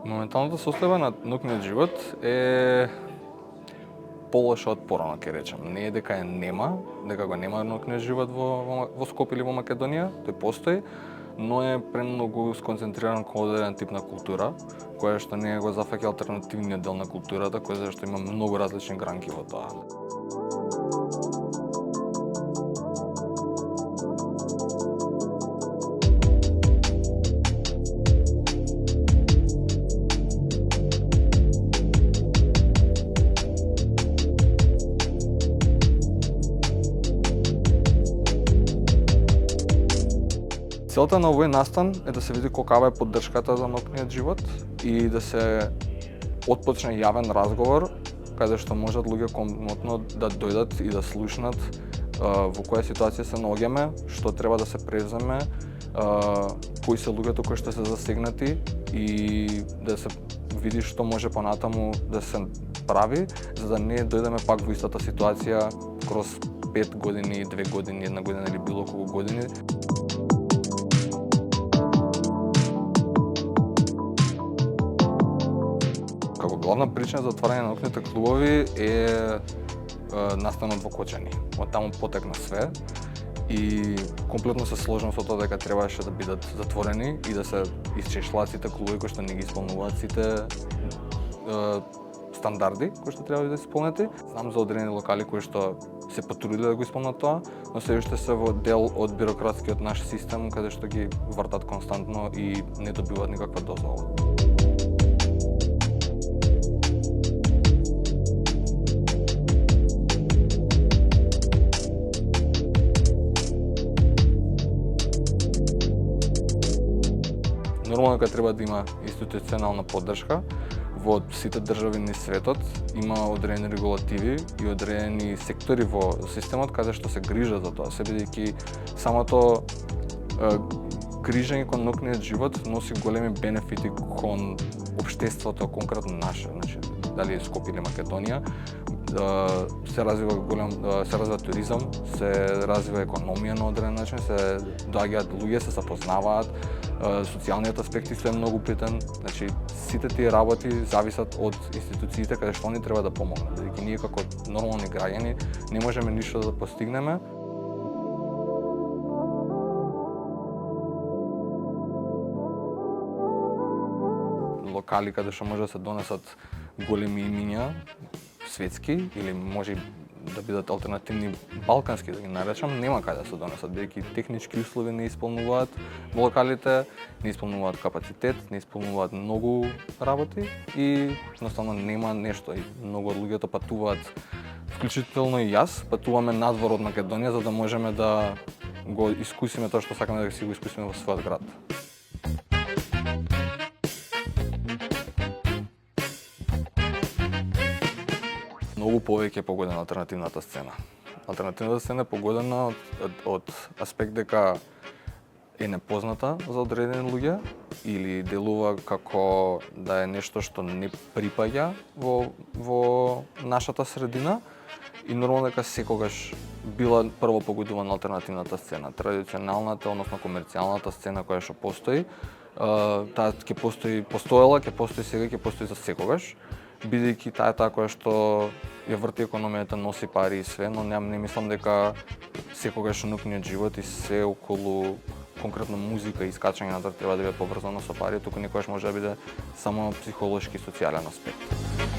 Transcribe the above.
Моменталната состојба на наукниот живот е полоша од порано, ќе речем. Не е дека дека го нема наукниот живот во Скопје или во Македонија, тој постои, но е премногу сконцентриран кон одреден тип на култура, која што не го зафаќа алтернативниот дел на културата, кој зашто има многу различни гранки во тоа. Целта на овој настан е да се види колкава е поддршката за наукниот живот и да се отпочне јавен разговор каде што можат луѓе комотно да дојдат и да слушнат во која ситуација се наоѓаме, што треба да се преземе, кои се луѓето кои што се засегнати и да се види што може понатаму да се прави, за да не дојдеме пак во истата ситуација кроз 5 години, 2 години, 1 година или било колку години. Како главна причина за отварање на наукните клубови е настанот во Кочани. Од таму потекна све и комплетно се сложам со тоа дека требаше да бидат затворени и да се исчешлаат сите клубови кои што не ги исполнуваат сите стандарди кои што треба да се исполнети. Знам за одредени локали кои што се потрудиле да го исполнат тоа, но се уште се во дел од бирократскиот наш систем каде што ги вртат константно и не добиваат никаква дозвола. Нормално дека треба да има институционална поддршка во сите држави низ светот, има одредени регулативи и одредени сектори во системот каде што се грижат за тоа, се бидејќи самото грижење кон наукниот живот носи големи бенефити кон општеството конкретно наше, значи дали е Скопје или Македонија, се развива туризам, се развива економија на одреден начин, се доаѓаат луѓе, се запознаваат, социјалниот аспект е многу битен, значи сите тие работи зависат од институциите каде што они треба да помогнат, бидејќи ние како нормални граѓани не можеме ништо да постигнеме. Локали каде што може да се донесат големи имиња, светски или може да бидат алтернативни балкански, да ги наречам, нема каде да се донесат, бидејќи технички услови не исполнуваат во локалите, не исполнуваат капацитет, не исполнуваат многу работи и едноставно нема нешто. И многу од луѓето патуваат, вклучително и јас, патуваме надвор од Македонија за да можеме да го искусиме тоа што сакаме да си го искусиме во својот град. Многу повеќе е погодена алтернативната сцена. Алтернативната сцена е погодена од аспект дека е непозната за одредени луѓе или делува како да е нешто што не припаѓа во нашата средина и нормално дека секогаш била прво погодувана алтернативната сцена. Традиционалната, односно комерцијалната сцена која што постои, таа ќе постоела, ќе постои сега, ќе постои за секогаш, бидејќи таа која што ја врти економијата, носи пари и све, но не мислам дека секогаш наукниот живот и се околу конкретно музика и искачање надвор треба да биде поврзано со пари, туку некогаш може да биде само психолошки и социјален аспект.